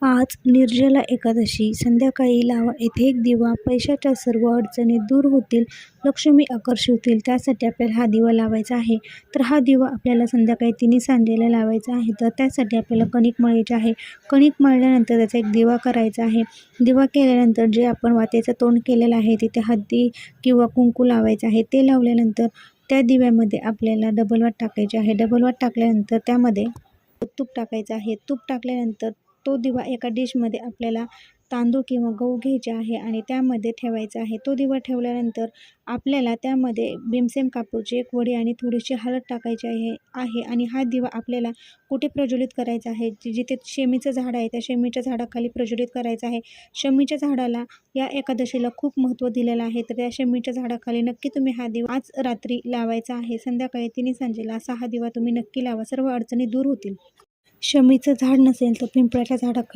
आज निर्जला एकादशी. संध्याकाळी लावा येथे एक दिवा. पैशाच्या सर्व अडचणी दूर होतील, लक्ष्मी आकर्षित होतील. त्यासाठी आपल्याला हा दिवा लावायचा आहे. तर हा दिवा आपल्याला संध्याकाळी तिन्ही सांजेला लावायचा आहे. तर त्यासाठी आपल्याला कणिक मळायची आहे. कणिक मळल्यानंतर त्याचा एक दिवा करायचा आहे. दिवा केल्यानंतर जे आपण वातीचं तोंड केलेलं आहे तिथे हळदी किंवा कुंकू लावायचं आहे. ते लावल्यानंतर त्या दिव्यामध्ये आपल्याला डबल वात टाकायची आहे. डबल वात टाकल्यानंतर त्यामध्ये तूप टाकायचं आहे. तूप टाकल्यानंतर तो दिवा एका डिशमध्ये आपल्याला तांदूळ किंवा गहू घ्यायचे आहे आणि त्यामध्ये ठेवायचा आहे. तो दिवा ठेवल्यानंतर आपल्याला त्यामध्ये भीमसेन कापूरची एक वडी आणि थोडीशी हळद टाकायची आहे आणि हा दिवा आपल्याला कुठे प्रज्वलित करायचा आहे, जिथे शेमीचं झाड आहे त्या शेमीच्या झाडाखाली प्रज्वलित करायचं आहे. शेमीच्या झाडाला या एकादशीला खूप महत्त्व दिलेलं आहे. तर त्या शेमीच्या झाडाखाली नक्की तुम्ही हा दिवा आज रात्री लावायचा आहे. संध्याकाळी तिन्ही सांजेला असा हा दिवा तुम्ही नक्की लावा. सर्व अडचणी दूर होतील. शमीचं झाड नसेल तर पिंपळाच्या झाडाखाली